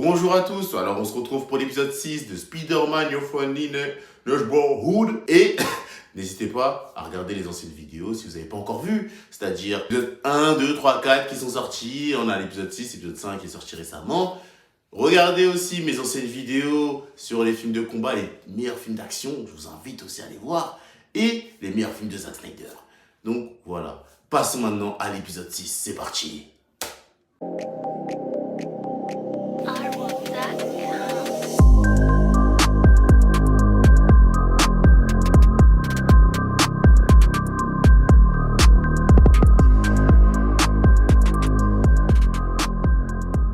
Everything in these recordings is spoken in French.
Bonjour à tous, alors on se retrouve pour l'épisode 6 de Spider-Man Your Friendly Neighborhood et n'hésitez pas à regarder les anciennes vidéos si vous n'avez pas encore vu, c'est-à-dire l'épisode 1, 2, 3, 4 qui sont sortis, on a l'épisode 6, l'épisode 5 qui est sorti récemment. Regardez aussi mes anciennes vidéos sur les films de combat, les meilleurs films d'action, je vous invite aussi à les voir, et les meilleurs films de Zack Snyder. Donc voilà, passons maintenant à l'épisode 6, c'est parti.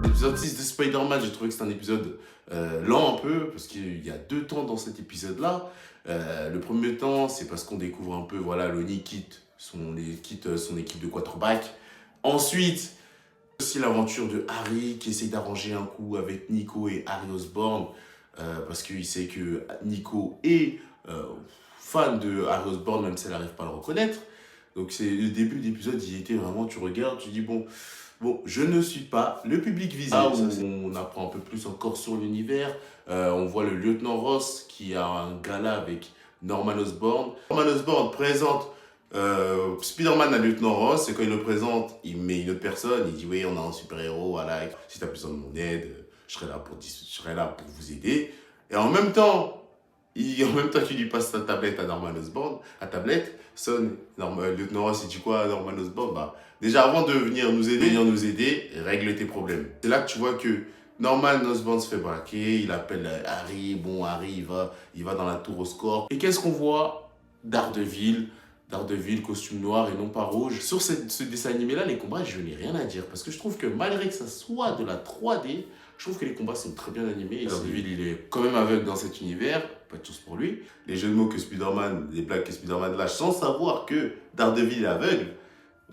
L'épisode 6 de Spider-Man, j'ai trouvé que c'était un épisode lent un peu, parce qu'il y a deux temps dans cet épisode-là. Le premier temps, c'est parce qu'on découvre un peu, voilà, Lonnie quitte son équipe de quarterback. Ensuite, aussi l'aventure de Harry qui essaye d'arranger un coup avec Nico et Harry Osborn, parce qu'il sait que Nico est fan de Harry Osborn, même si elle n'arrive pas à le reconnaître. Donc c'est le début de l'épisode, il était vraiment, tu regardes, tu dis bon, je ne suis pas le public visé. Ah, on apprend un peu plus encore sur l'univers. On voit le lieutenant Ross qui a un gala avec Norman Osborn. Norman Osborn présente Spider-Man à lieutenant Ross, et quand il le présente, il met une autre personne, il dit oui, on a un super-héros, voilà, si tu as besoin de mon aide, je serai là pour vous aider. Et en même temps qu'il lui passe sa tablette à Norman Osborn, la tablette sonne, lieutenant Ross, il dit quoi à Norman Osborn? Bah, déjà avant de venir nous aider, règle tes problèmes. C'est là que tu vois que Norman Osborn se fait braquer, il appelle Harry, bon Harry il va dans la tour au score. Et qu'est-ce qu'on voit? Daredevil, costume noir et non pas rouge. Sur ce dessin animé-là, les combats, je n'ai rien à dire. Parce que je trouve que malgré que ça soit de la 3D, je trouve que les combats sont très bien animés. Daredevil, il est quand même aveugle dans cet univers. Pas de chance pour lui. Les jeux de mots que Spider-Man, les blagues que Spider-Man lâche sans savoir que Daredevil est aveugle.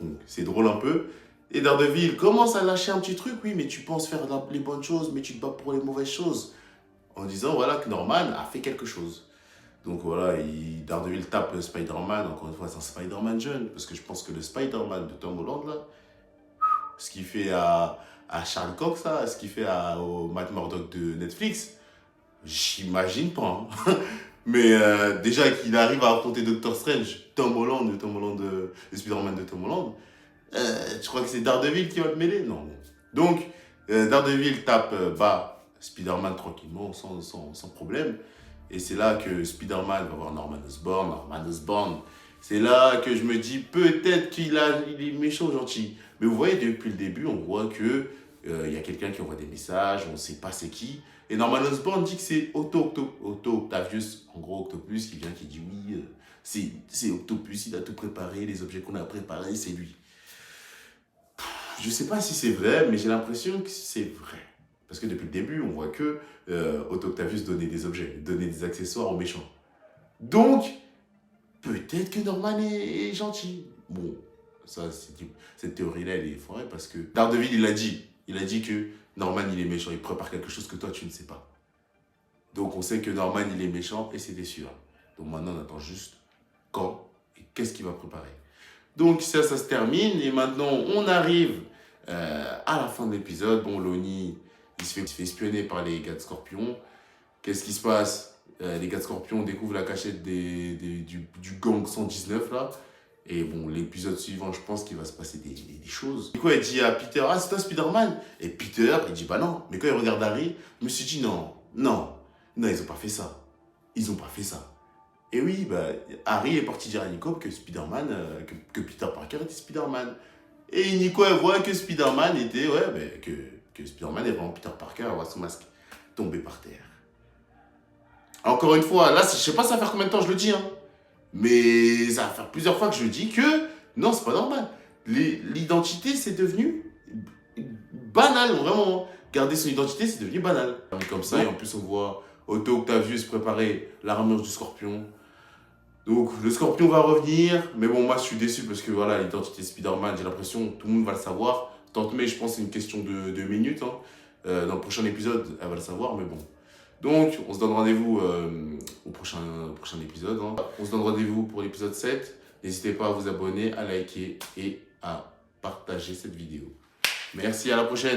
Donc c'est drôle un peu. Et Daredevil commence à lâcher un petit truc. Oui, mais tu penses faire les bonnes choses, mais tu te bats pour les mauvaises choses. En disant, voilà, que Norman a fait quelque chose. Donc voilà, Daredevil tape Spider-Man, encore une fois c'est un Spider-Man jeune, parce que je pense que le Spider-Man de Tom Holland là, ce qu'il fait à Charlie Cox là, ce qu'il fait au Matt Murdock de Netflix, j'imagine pas. Hein. Mais déjà qu'il arrive à affronter Doctor Strange, le Spider-Man de Tom Holland, tu crois que c'est Daredevil qui va le mêler? Non. Donc Daredevil tape bas Spider-Man tranquillement, sans problème. Et c'est là que Spider-Man va voir Norman Osborn. C'est là que je me dis, peut-être qu'il est méchant ou gentil. Mais vous voyez, depuis le début, on voit que y a quelqu'un qui envoie des messages, on ne sait pas c'est qui. Et Norman Osborn dit que c'est Otto Octavius, en gros Octopus, qui vient, qui dit oui, c'est Octopus, il a tout préparé, les objets qu'on a préparés, c'est lui. Je ne sais pas si c'est vrai, mais j'ai l'impression que c'est vrai. Parce que depuis le début, on voit que Otto Octavius donnait des objets, donnait des accessoires aux méchants. Donc, peut-être que Norman est gentil. Bon, ça, cette théorie-là, elle est foirée parce que Daredevil, il a dit que Norman, il est méchant. Il prépare quelque chose que toi, tu ne sais pas. Donc, on sait que Norman, il est méchant et c'était sûr. Donc, maintenant, on attend juste quand et qu'est-ce qu'il va préparer. Donc, ça se termine et maintenant, on arrive à la fin de l'épisode. Bon, Lonnie, il se fait espionner par les gars de Scorpion. Qu'est-ce qui se passe? Les gars de Scorpion découvrent la cachette du gang 119 là. Et bon, l'épisode suivant, je pense qu'il va se passer des choses. Du coup, elle dit à Peter, ah, c'est toi Spider-Man? Et Peter, il dit, bah non. Mais quand il regarde Harry, je me suis dit, non, ils ont pas fait ça. Ils ont pas fait ça. Et oui, bah, Harry est parti dire à Nico que Spider-Man, que Peter Parker était Spider-Man. Et Nico, elle voit que Spider-Man était, que Spider-Man est vraiment Peter Parker, elle voit son masque tomber par terre. Encore une fois, là, je sais pas ça va faire combien de temps je le dis, hein, mais ça va faire plusieurs fois que je dis que non, c'est pas normal. L'identité, c'est devenu banal, vraiment. Garder son identité, c'est devenu banal. Comme ça, et en plus, on voit Otto Octavius préparer l'armure du Scorpion. Donc, le Scorpion va revenir, mais bon, moi, je suis déçu parce que voilà, l'identité Spider-Man, j'ai l'impression que tout le monde va le savoir. Tante May, je pense que c'est une question de minutes. Hein. Dans le prochain épisode, elle va le savoir, mais bon. Donc, on se donne rendez-vous au prochain épisode. Hein. On se donne rendez-vous pour l'épisode 7. N'hésitez pas à vous abonner, à liker et à partager cette vidéo. Merci, à la prochaine.